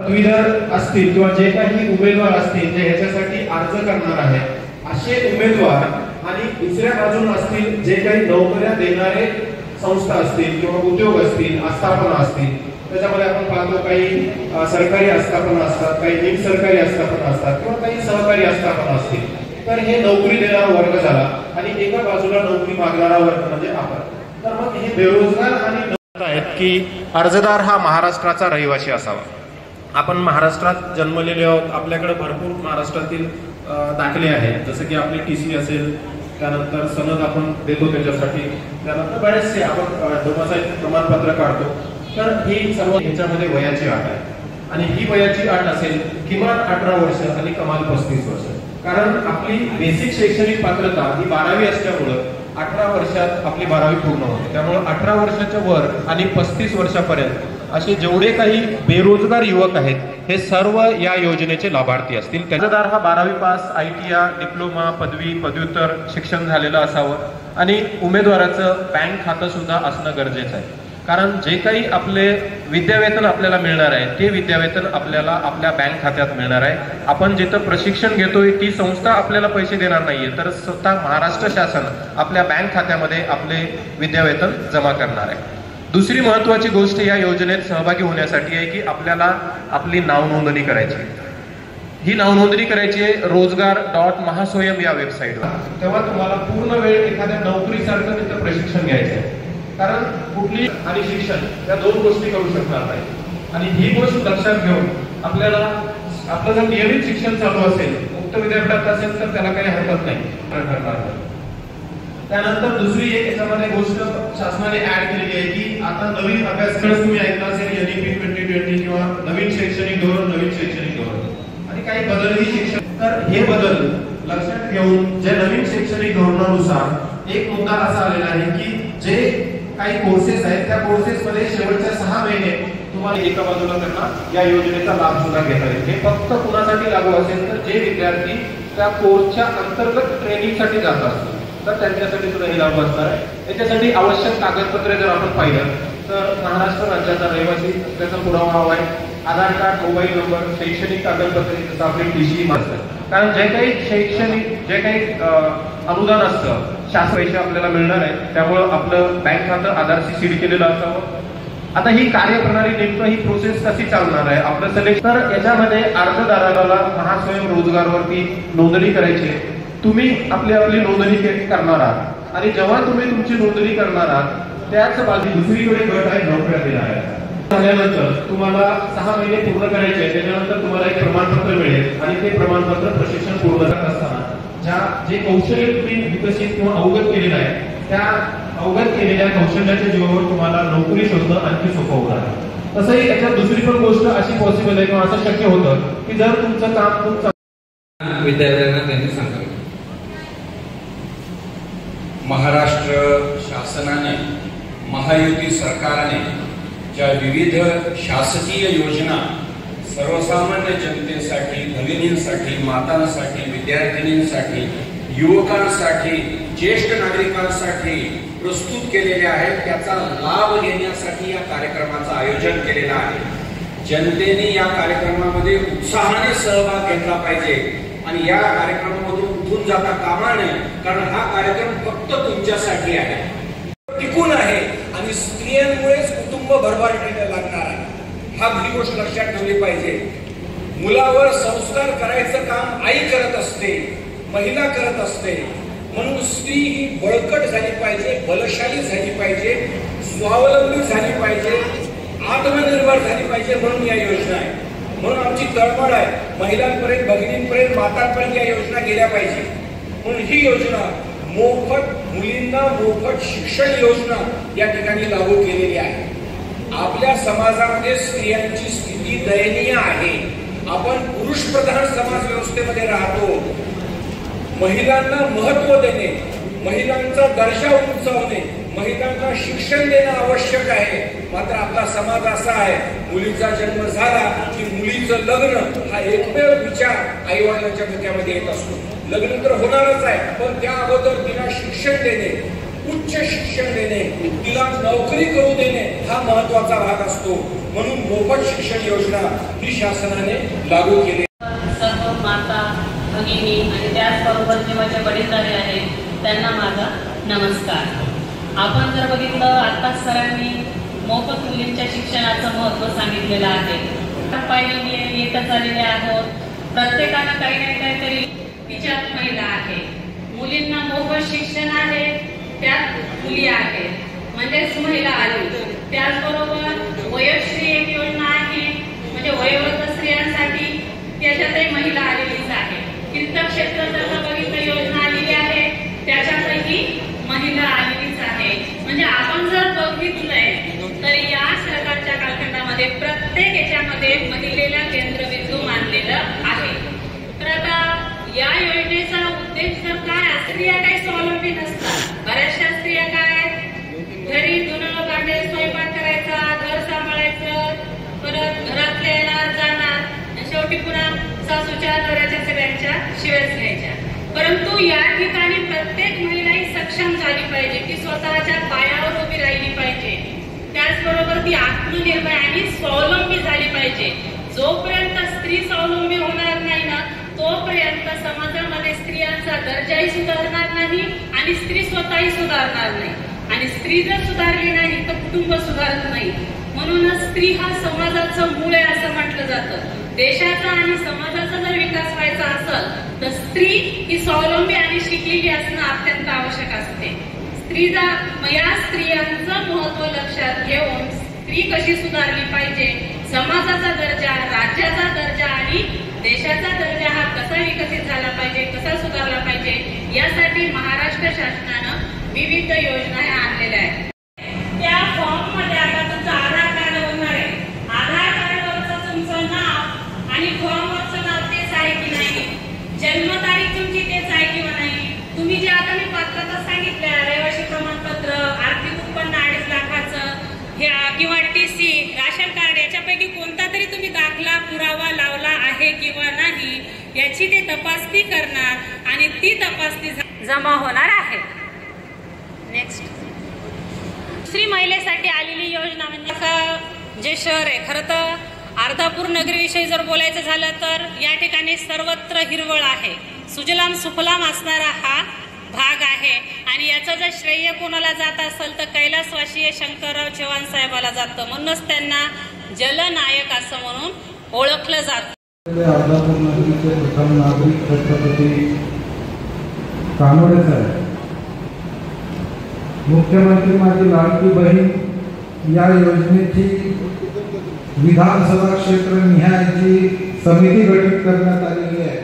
पदवीधर असतील किंवा जे काही उमेदवार असतील जे ह्याच्यासाठी अर्ज करणार आहेत असे उमेदवार आणि दुसऱ्या बाजूने असतील जे काही नोकऱ्या देणारे संस्था असतील किंवा उद्योग असतील, आस्थापना असतील, त्याच्यामध्ये आपण पाहतो काही सरकारी आस्थापना असतात, काही निमसरकारी आस्थापना असतात किंवा काही सहकारी आस्थापना असतील. तर हे नोकरी देणारा वर्ग झाला आणि एका बाजूला नोकरी मागणारा वर्ग म्हणजे आपण. तर मग हे बेरोजगार आणि आहेत की अर्जदार हा महाराष्ट्राचा रहिवासी असावा. आपण महाराष्ट्रात जन्मलेले आहोत, आपल्याकडे भरपूर महाराष्ट्रातील दाखले आहेत, जसं की आपली टीसी असेल, त्यानंतर सनद आपण देतो त्याच्यासाठी, त्यानंतर बरेचसे आपण डोमासाईल प्रमाणपत्र काढतो. तर ही सर्व ह्याच्यामध्ये वयाची अट आहे आणि ही वयाची अट असेल किमान 18 वर्ष आणि कमाल 35 वर्ष. कारण आपली बेसिक शैक्षणिक पात्रता ही 12वी असल्यामुळं 18 वर्षात आपली 12वी पूर्ण होते. त्यामुळे 18 वर्षाच्या वर आणि 35 वर्षापर्यंत असे जेवढे काही बेरोजगार युवक आहेत हे सर्व या योजनेचे लाभार्थी असतील. अर्जदार हा 12वी पास, ITI, डिप्लोमा, पदवी, पदव्युत्तर शिक्षण झालेलं असावं आणि उमेदवाराचं बँक खातं सुद्धा असणं गरजेचं आहे. कारण जे काही आपले विद्यावेतन आपल्याला मिळणार आहे ते विद्यावेतन आपल्याला आपल्या बँक खात्यात मिळणार आहे. आपण जिथं प्रशिक्षण घेतोय ती संस्था आपल्याला पैसे देणार नाहीये, तर स्वतः महाराष्ट्र शासन आपल्या बँक खात्यामध्ये आपले विद्यावेतन जमा करणार आहे. दुसरी महत्वाची गोष्ट या योजनेत सहभागी होण्यासाठी आहे की आपल्याला आपली नाव नोंदणी करायची. ही नाव नोंदणी करायची आहे rozgar.mahaswayam या वेबसाईटवर. तेव्हा तुम्हाला पूर्ण वेळ एखाद्या नोकरीसारखं तिथं प्रशिक्षण घ्यायचं आहे. कारण कुठली आणि शिक्षण या दोन गोष्टी करू शकणार नाही आणि ही गोष्ट लक्षात घेऊन आपल्याला आपलं जर नियमित शिक्षण चालू असेल, मुक्त विद्यापीठात असेल तर त्याला काही हरकत नाही. त्यानंतर दुसरी एक याच्यामध्ये गोष्ट शासनाने ऍड केलेली आहे की आता नवीन अभ्यासक्रम तुम्ही ऐकला असेल NEP 2020 किंवा नवीन शैक्षणिक धोरण, नवीन शैक्षणिक धोरण आणि काही बदलही शिक्षण. तर हे बदल लक्षात घेऊन जे नवीन शैक्षणिक धोरणानुसार एक मुद्दा असा आलेला आहे की जे काही कोर्सेस आहेत त्या कोर्सेस मध्ये शेवटच्या 6 महिने तुम्हाला एका बाजूला त्यांना या योजनेचा लाभ सुद्धा घेता येईल. हे फक्त कुणासाठी लागू असेल तर जे विद्यार्थी त्या कोर्सच्या अंतर्गत ट्रेनिंगसाठी जात असतील तर त्यांच्यासाठी सुद्धा हे लागू असणार आहे. याच्यासाठी आवश्यक कागदपत्रे जर आपण पाहिलं तर महाराष्ट्र राज्याचा रहिवासी असल्याचा पुरावा हवा आहे, आधार कार्ड, मोबाईल नंबर, शैक्षणिक कागदपत्रे जसं आपली TC असतं. कारण जे काही शैक्षणिक जे काही अनुदान असतं शासन पैसे आपल्याला मिळणार आहे, त्यामुळं आपलं बँक खातं आधारशी सीड केलेलं असावं. आता ही कार्यप्रणाली नेमकं ही प्रोसेस कशी चालणार आहे आपलं सिलेक्ट. तर याच्यामध्ये अर्जदाराला महास्वयं रोजगारवरती नोंदणी करायची आहे. तुम्ही आपली नोंदणी करणार आहात आणि जेव्हा तुम्ही तुमची नोंदणी करणार आहात त्याच बाजू दुसरीकडे गट आहे नोकऱ्या देणाऱ्या. झाल्यानंतर तुम्हाला 6 महिने पूर्ण करायचे आहे. त्याच्यानंतर तुम्हाला एक प्रमाणपत्र मिळेल आणि ते प्रमाणपत्र प्रशिक्षण पूर्ण करत असताना जे कौशल्य तुम्ही विकसित किंवा अवगत केलेलं आहे त्या अवगत केलेल्या कौशल्याच्या जीवावर तुम्हाला नोकरी शोधणं आणखी सोपं होणार आहे. तसंही याच्यात दुसरी पण गोष्ट अशी पॉसिबल आहे किंवा असं शक्य होतं की जर तुमचं काम खूप विद्यार्थ्यांना त्यांनी सांगितलं महाराष्ट्र शासनाने, महायुती सरकारने ज्या विविध शासकीय योजना सर्वसामान्य जनतेसाठी, भगिनींसाठी, मातांसाठी, विद्यार्थिनींसाठी, युवकांसाठी, ज्येष्ठ नागरिकांसाठी प्रस्तुत केलेल्या आहेत त्याचा लाभ घेण्यासाठी या कार्यक्रमाचं आयोजन केलेलं आहे. जनतेने या कार्यक्रमामध्ये उत्साहाने सहभाग घेतला पाहिजे आणि या कार्यक्रमामधून उठून जाता कामा नये. कारण हा कार्यक्रम फक्त तुमच्यासाठी आहे, टिकून आहे आणि स्त्रियांमुळेच कुटुंब भरभराटीला लागणार आहे. हा ही गोष्ट लक्षात ठेवली पाहिजे. मुलावर संस्कार करायचं काम आई करत असते, महिला करत असते. म्हणून स्त्री ही बळकट झाली पाहिजे, बलशाली झाली पाहिजे, स्वावलंबी झाली पाहिजे, आत्मनिर्भर झाली पाहिजे. म्हणून या योजना आहे. म्हणून आमची तळमळ आहे महिलांपर्यंत, भगिनींपर्यंत, मातांपर्यंत या योजना गेल्या पाहिजे. म्हणून ही योजना मोफत मुलींना मोफत शिक्षण योजना या ठिकाणी लागू केलेली आहे. आपल्या समाजामध्ये स्त्रियांची स्थिती दयनीय आहे. आपण पुरुष प्रधान समाज व्यवस्थेमध्ये राहतो. महिलांना महत्व देणे, महिलांचा दर्जा उंचावणे, महिलांना शिक्षण देणं आवश्यक आहे. मात्र आपला समाज असा आहे, मुलीचा जन्म झाला की मुलीचं लग्न हा एकमेव विचार आई वडिलांच्या डोक्यामध्ये येत असतो. लग्न तर होणारच आहे पण त्या अगोदर तिला शिक्षण देणे, उच्च शिक्षण देणे, तिला नोकरी करू देणे हा महत्वाचा भाग असतो. म्हणून मोफत शिक्षण योजना ही शासनाने लागू केली. सर्व माता भगिनी आणि त्याचबरोबर जे माझे वडीलधारे आहेत त्यांना माझा नमस्कार. आपण जर बघितलं आता सरांनी मोफत मुलींच्या शिक्षणाचं महत्त्व सांगितलेलं आहे. पाहिलेली येतच आलेले आहोत. प्रत्येकानं काही ना काहीतरी तिच्यात महिला आहे. मुलींना मोफत शिक्षण आहे, त्यात मुली आहेत म्हणजेच महिला आली. त्याचबरोबर वयोश्री एक योजना आहे म्हणजे वयोवृद्ध स्त्रियांसाठी, त्याच्यातही महिला आलेलीच आहे. तीर्थक्षेत्र जर बघितलं योजना आलेली आहे त्याच्यातही महिला आलेलीच आहे. म्हणजे आपण जर बघितलंय तर या सरकारच्या कालखंडामध्ये प्रत्येक याच्यामध्ये महिलेला केंद्रबिंदू मानलेलं आहे. तर आता या योजनेचा उद्देश तर काय, स्त्रिया काही स्वावलंबी नसतात. बऱ्याचशा स्त्रिया काय घरी धुणं भांडे स्वयंपाक करायचा, घर सांभाळायचं, परत घरातल्या येणार जाणार, शेवटी पुन्हा सासूच्या नवऱ्याच्या सगळ्यांच्या शिव्याच घ्यायच्या. परंतु या ठिकाणी प्रत्येक महिला ही सक्षम झाली पाहिजे, ती स्वतःच्या पायावर उभी राहिली पाहिजे. त्याचबरोबर ती आत्मनिर्भर आणि स्वावलंबी झाली पाहिजे. जोपर्यंत स्त्री स्वावलंबी होणार नाही ना तोपर्यंत समाजामध्ये स्त्रियांचा दर्जाही सुधारणार नाही आणि स्त्री स्वतःही सुधारणार नाही. आणि स्त्री जर सुधारली नाही तर कुटुंब सुधारत नाही. म्हणूनच स्त्री हा समाजाचं मूळ आहे असं म्हटलं जातं. देशाचा आणि समाजाचा जर विकास व्हायचा असेल तर स्त्री ही स्वावलंबी आणि शिकलेली असणं अत्यंत आवश्यक असते. या स्त्रियांचं महत्व लक्षात घेऊन स्त्री कशी सुधारली पाहिजे, समाजाचा दर्जा, राज्याचा दर्जा आणि देशाचा दर्जा हा कसा विकसित झाला पाहिजे, कसा सुधारला पाहिजे, यासाठी महाराष्ट्र शासनानं विविध योजना आणलेल्या आहेत. त्या फॉर्म मध्ये आता तुमचं आधार कार्ड होणार आहे. आधार कार्डवरचं तुमचं नाव आणि फॉर्मवरचं नाव तेच आहे की नाही, जन्मतारीख तुमची तेच आहे किंवा नाही, तुम्ही जे आता मी पात्रता सांगितल्या रहिवासी प्रमाणपत्र, आर्थिक उत्पन्न 2.5 लाखाचं किंवा TC, राशन कार्ड याच्यापैकी कोणता तरी तुम्ही दाखला पुरावा लावला आहे किंवा नाही याची ते तपासणी करणार आणि ती तपासणी जमा होणार आहे. नेक्स्ट, दुसरी महिलेसाठी आलेली योजना म्हणजे जे शहर आहे, खरं तर अर्धापूर नगरीविषयी जर बोलायचं झालं तर या ठिकाणी सर्वत्र हिरवळ आहे, सुजलाम सुफलाम असणारा हा भाग आहे. आणि याचं जर श्रेय कोणाला जात असेल तर कैलासवासी शंकरराव चव्हाण साहेबाला जातं. म्हणूनच त्यांना जलनायक असं म्हणून ओळखलं जातं. अर्धापूर नगरीचे प्रथम नागरिक छत्रपती कानोडे साहेब, मुख्यमंत्री माझी लाडकी बहीण या योजनेची विधानसभा क्षेत्र निहायची समिती गठीत करण्यात आलेली आहे.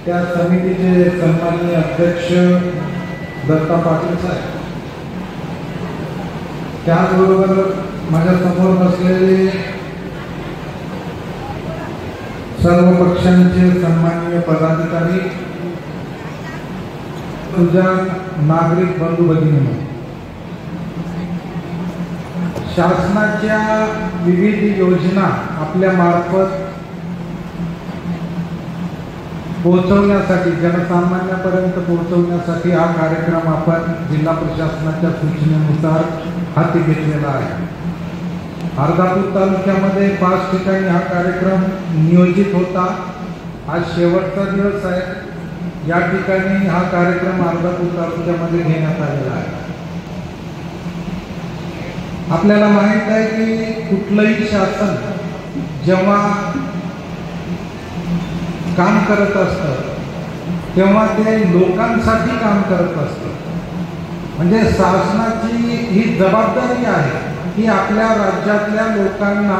त्या समितीचे सन्माननीय अध्यक्ष दत्ता पाटील साहेब, त्याचबरोबर माझ्या समोर बसलेले सर्व पक्षांचे सन्माननीय पदाधिकारी, तुझ्या नागरिक बंधू भगिनी, शासनाच्या विविध योजना आपल्या मार्फत पोहोचवण्यासाठी, जनसामान्यापर्यंत पोहोचवण्यासाठी हा कार्यक्रम आपण जिल्हा प्रशासनाच्या सूचनेनुसार हाती घेतलेला आहे. अर्धापूर तालुक्यामध्ये 5 ठिकाणी हा कार्यक्रम नियोजित होता. आज शेवटचा दिवस आहे. या ठिकाणी हा कार्यक्रम अर्धापूर तालुक्यामध्ये घेण्यात आलेला आहे. आपल्याला माहित आहे की कुठलंही शासन जेव्हा काम करत असतं तेव्हा ते लोकांसाठी काम करत असतं. म्हणजे शासनाची ही जबाबदारी आहे की आपल्या राज्यातल्या लोकांना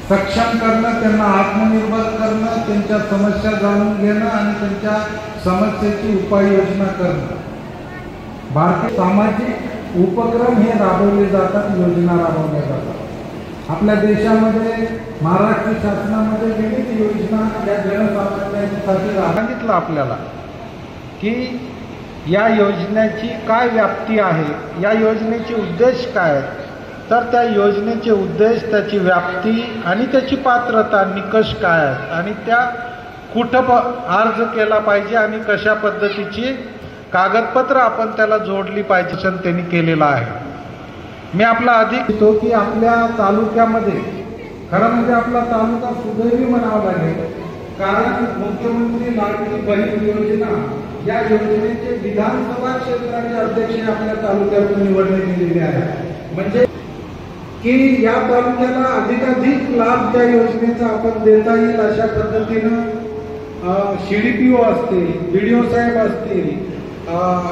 सक्षम करणं, त्यांना आत्मनिर्भर करणं, त्यांच्या समस्या जाणून घेणं आणि त्यांच्या समस्येची उपाययोजना करणं. भारतीय सामाजिक उपक्रम हे राबवले जातात, योजना राबवल्या जातात. आपल्या देशामध्ये महाराष्ट्र शासनामध्ये विविध योजना या जनसामान्यांसाठी सांगितलं आपल्याला की या योजनेची काय व्याप्ती आहे, या योजनेचे उद्देश काय आहेत. तर त्या योजनेचे उद्देश, त्याची व्याप्ती आणि त्याची पात्रता, निकष काय आहेत आणि त्या कुठं अर्ज केला पाहिजे आणि कशा पद्धतीची कागदपत्र आपण त्याला जोडली पाहिजे असं त्यांनी केलेलं आहे. मी आपला अधिक तो की आपल्या तालुक्यामध्ये खरं म्हणजे आपला तालुका सुदैवी म्हणावा लागेल, कारण मुख्यमंत्री लाडकी बहीण योजना या योजनेचे विधानसभा क्षेत्राचे अध्यक्ष आपल्या तालुक्यातून निवडण्यात गेलेले आहे. म्हणजे की या तालुक्याला अधिकाधिक लाभ त्या योजनेचा आपण देता येईल अशा पद्धतीनं CDPO असतील, BDO साहेब असतील,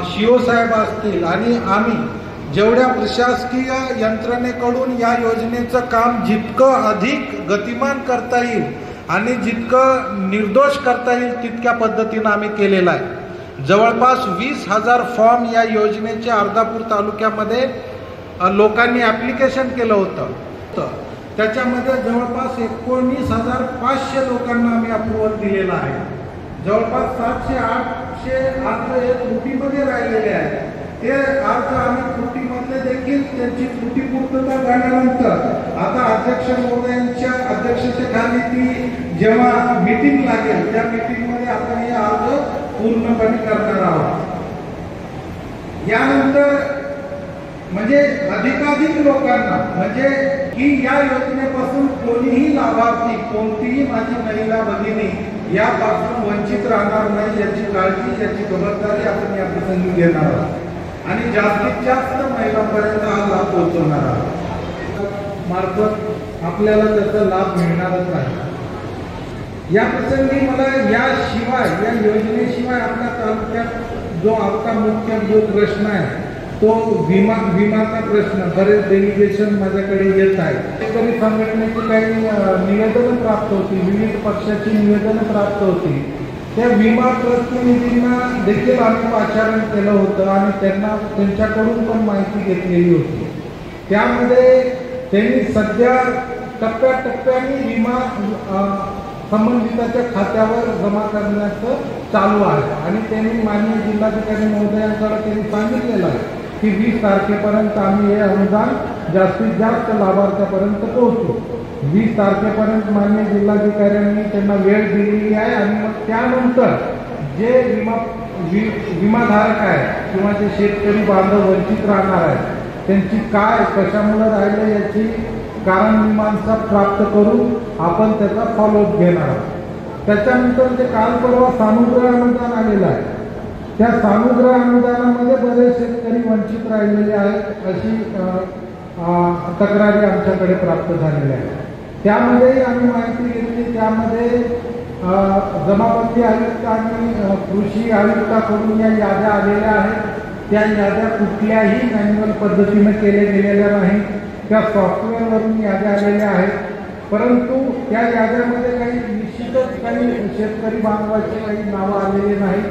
CO साहेब असतील आणि आम्ही जेवढ्या प्रशासकीय यंत्रणेकडून या योजनेचं काम जितकं अधिक गतिमान करता येईल आणि जितकं निर्दोष करता येईल तितक्या पद्धतीनं आम्ही केलेलं आहे. जवळपास 20,000 फॉर्म या योजनेचे अर्धापूर तालुक्यामध्ये लोकांनी ॲप्लिकेशन केलं होतं. त्याच्यामध्ये जवळपास 19,500 लोकांना आम्ही अप्रुव्हल दिलेलं आहे. जवळपास 700-800 अर्ज हे त्रुटीमध्ये राहिलेले आहेत. ते अर्ज आणि त्रुटीमधले देखील त्यांची त्रुटी पूर्तता झाल्यानंतर आता अध्यक्ष महोदयांच्या अध्यक्षतेखाली ती जेव्हा मीटिंग लागेल त्या मीटिंगमध्ये आपण हे अर्ज पूर्णपणे करणार आहोत. यानंतर म्हणजे अधिकाधिक लोकांना म्हणजे की या योजनेपासून कोणीही लाभार्थी कोणतीही माझी महिला भगिनी यापासून वंचित राहणार नाही याची काळजी याची खबरदारी आपण या प्रसंगी घेणार आहोत आणि जास्तीत जास्त महिलांपर्यंत हा लाभ पोहोचवणार आहोत. मार्फत आपल्याला त्याचा लाभ मिळणारच आहे. या प्रसंगी मला याशिवाय या योजनेशिवाय आपल्या तालुक्यात जो आपला मुख्य जो प्रश्न आहे तो विमाचा प्रश्न बरेच डेलिगेशन माझ्याकडे येत आहे. शेतकरी संघटनेची काही निवेदनं प्राप्त होती, विविध पक्षाची निवेदनं प्राप्त होती. त्या विमा प्रतिनिधींना देखील आम्ही पाचारण केलं होतं आणि त्यांच्याकडून पण माहिती घेतलेली होती. त्यामध्ये त्यांनी सध्या टप्प्याटप्प्याने विमा संबंधिताच्या खात्यावर जमा करण्याचं चालू आहे आणि त्यांनी माननीय जिल्हाधिकारी महोदयांकडे त्यांनी सांगितलेलं आहे की 20 तारखेपर्यंत आम्ही हे अनुदान जास्तीत जास्त लाभार्थ्यापर्यंत पोहोचू. 20 तारखेपर्यंत माननीय जिल्हाधिकाऱ्यांनी त्यांना वेळ दिलेली आहे आणि मग त्यानंतर जे विमाधारक आहे किंवा जे शेतकरी बांधव वंचित राहणार आहेत त्यांची काय कशामुळे राहिले याची कारण मीमांसा प्राप्त करून आपण त्याचा फॉलोअप घेणार आहोत. त्याच्यानंतर जे काल परवा सानुग्रह अनुदान आलेलं आहे त्या सानुग्रह अनुदानामध्ये बरेच शेतकरी वंचित राहिलेले आहेत अशी तक्रारी आमच्याकडे प्राप्त झालेल्या आहेत. त्यामध्येही आम्ही माहिती घेतली. त्यामध्ये जमाबंदी आयुक्त आणि कृषी आयुक्ताकडून या याद्या आलेल्या आहेत. त्या याद्या कुठल्याही मॅन्युअल पद्धतीनं केल्या गेलेल्या नाही. त्या सॉफ्टवेअरवरून याद्या आलेल्या आहेत. परंतु त्या याद्यामध्ये काही निश्चितच काही शेतकरी बांधवाचे काही नावं आलेले नाहीत.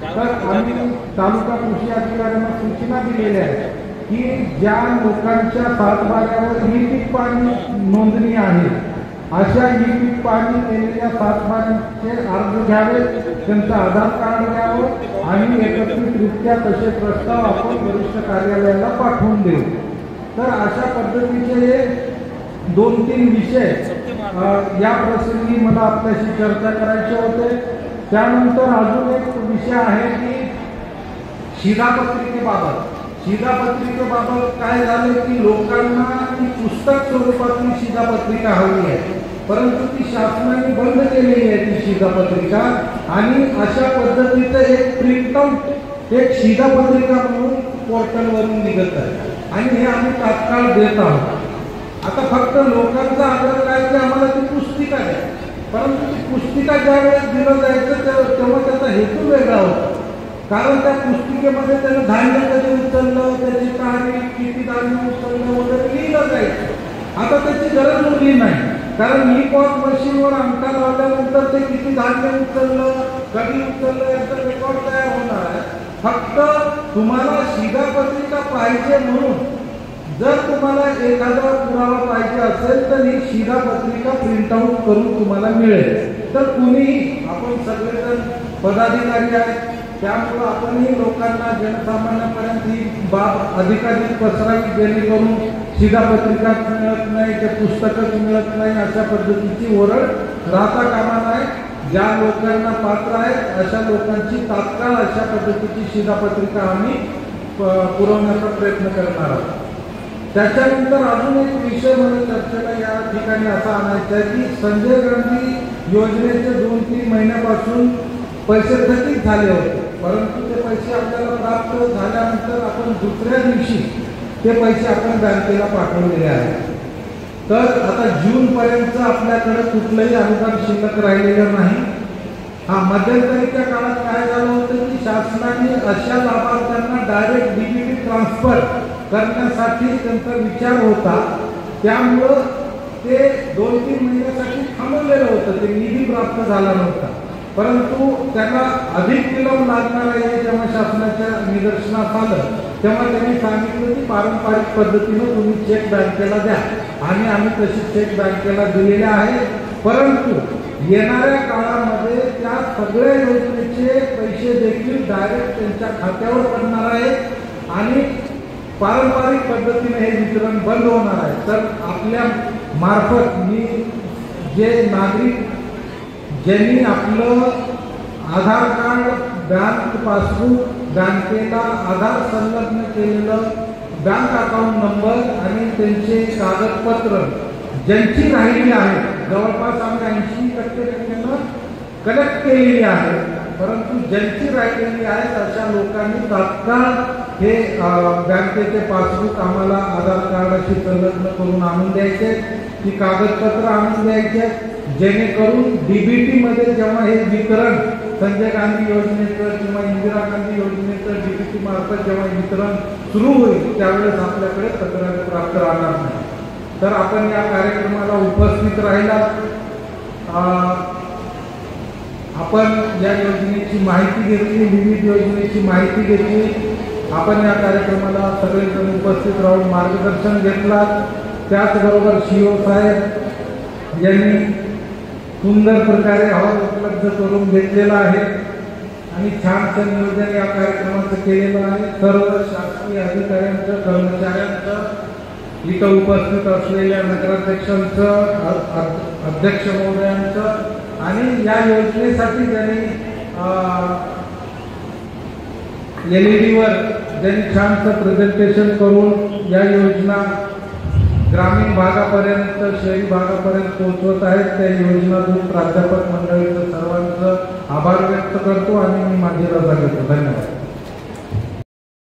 तर आम्ही तालुका कृषी अधिकाऱ्यांना सूचना दिलेल्या आहेत की ज्या लोकांच्या सातबाऱ्यावर ही पीक पाणी नोंदणी आहे अशा ही पीक पाणी केलेल्या सातबाऱ्यांचे अर्ज घ्यावे, त्यांचं आधार कार्ड घ्यावं आणि एकत्रितरित्या तसे प्रस्ताव आपण वरिष्ठ कार्यालयाला पाठवून देऊ. तर अशा पद्धतीचे हे 2-3 विषय या प्रसंगी मला आपल्याशी चर्चा करायचे होते. त्यानंतर अजून एक विषय आहे की शिधापत्रिकेबाबत काय झाले की लोकांना ती पुस्तक स्वरूपातली शिधापत्रिका हवी आहे परंतु ती शासनाने बंद केलेली आहे ती शिधापत्रिका आणि अशा पद्धतीचं एक प्रिंटआउट एक शिधापत्रिका म्हणून पोर्टलवरून निघत आहे आणि हे आम्ही तात्काळ देत आहोत. आता फक्त लोकांचा आग्रह काय की आम्हाला ती पुस्तिका द्या, परंतु ती पुस्तिका ज्या वेळेस दिलं जायचं तेव्हा त्याचा हेतू वेगळा होता. कारण त्या पुस्तिकेमध्ये त्यानं धान्य कधी उचललं, त्याची तारीख, किती धान्य उचललं वगैरे लिहिलं जायचं. आता त्याची गरज उरली नाही कारण ई-पॉस मशीनवर अंगठा लावल्यानंतर ते किती धान्य उचललं, कधी उचललं याचा रेकॉर्ड तयार होणार आहे. फक्त तुम्हाला शिधापत्रिका पाहिजे म्हणून जर तुम्हाला एखादा पुरावा पाहिजे असेल तर ही शिधापत्रिका प्रिंटआउट करून तुम्हाला मिळेल. तर कुणीही आपण सगळेजण पदाधिकारी आहेत त्यामुळं आपणही लोकांना जनसामान्यांपर्यंत ही बाब अधिकाधिक पसरावी जेणेकरून शिधापत्रिका मिळत नाही, ते पुस्तकच मिळत नाही अशा पद्धतीची ओरड राहता कामा नये. ज्या लोकांना पात्र आहेत अशा लोकांची तात्काळ अशा पद्धतीची शिधापत्रिका आम्ही पुरवण्याचा प्रयत्न करणार आहोत. त्याच्यानंतर अजून एक विषय मला चर्चेला या ठिकाणी असा आणायचा आहे की संजय गांधी योजनेचे 2-3 महिन्यापासून पैसे थकीत झाले होते, परंतु ते पैसे आपल्याला प्राप्त झाल्यानंतर आपण दुसऱ्या दिवशी ते पैसे आपण बँकेला पाठवलेले आहेत. तर आता जूनपर्यंत आपल्याकडे कुठलंही अनुदान शिल्लक राहिलेलं नाही. मध्यंतरीच्या काळात काय झालं होतं की शासनाने अशा लाभार्थ्यांना डायरेक्ट डीबीटी ट्रान्सफर करण्यासाठी त्यांचा विचार होता, त्यामुळं ते 2-3 महिन्यासाठी थांबवलेलं होतं, ते निधी प्राप्त झाला नव्हता. परंतु त्यांना अधिक विलंब लागणार आहे जेव्हा शासनाच्या निदर्शनास आलं तेव्हा त्यांनी सांगितलं की पारंपरिक पद्धतीनं तुम्ही चेक बँकेला द्या आणि आम्ही तसे चेक बँकेला दिलेले आहे. परंतु येणाऱ्या काळामध्ये त्या सगळ्या योजनेचे पैसे देखील डायरेक्ट त्यांच्या खात्यावर पडणार आहेत आणि पारंपरिक पद्धतीने हे वितरण बंद होणार आहे. तर आपल्या मार्फत मी जे नागरिक ज्यांनी आपलं आधार कार्ड, बँक पासबुक, बँकेला आधार संलग्न केलेलं बँक अकाउंट नंबर आणि त्यांचे कागदपत्र ज्यांची राहिली आहेत, जवळपास आम्ही 80% कलेक्ट केलेली आहे, परंतु ज्यांची राहिलेली आहेत अशा लोकांनी तात्काळ हे बँकेचे पासबुक आम्हाला आधार कार्डाशी संलग्न करून आणून द्यायचे, ती कागदपत्र आणून द्यायचे, जेणेकरून डीबीटी मध्ये जेव्हा हे वितरण संजय गांधी योजनेचं किंवा इंदिरा गांधी योजनेचं डीबीटी मार्फत जेव्हा वितरण सुरू होईल त्यावेळेस आपल्याकडे तक्रारी प्राप्त राहणार नाही. तर आपण या कार्यक्रमाला उपस्थित राहिला, आपण या योजनेची माहिती घेतली, विविध योजनेची माहिती घेतली, आपण या कार्यक्रमाला सगळेजण उपस्थित राहून मार्गदर्शन घेतला. त्याचबरोबर सीओ साहेब यांनी सुंदर प्रकारे हॉल उपलब्ध करून घेतलेला आहे आणि छानसं नियोजन या कार्यक्रमाचं केलेलं आहे. सर्व शासकीय अधिकाऱ्यांचं, कर्मचाऱ्यांचं, इथं उपस्थित असलेल्या नगराध्यक्षांचं, अध्यक्ष महोदयांचं आणि या योजनेसाठी ज्यांनी LED वर ज्यांनी छानसं प्रेझेंटेशन करून या योजना ग्रामीण भागापर्यंत, शहरी भागापर्यंत पोहोचवत आहेत त्या योजनातून प्राध्यापक मंडळीचं सर्वांचं आभार व्यक्त करतो आणि मी माझी रजा घेतो. धन्यवाद.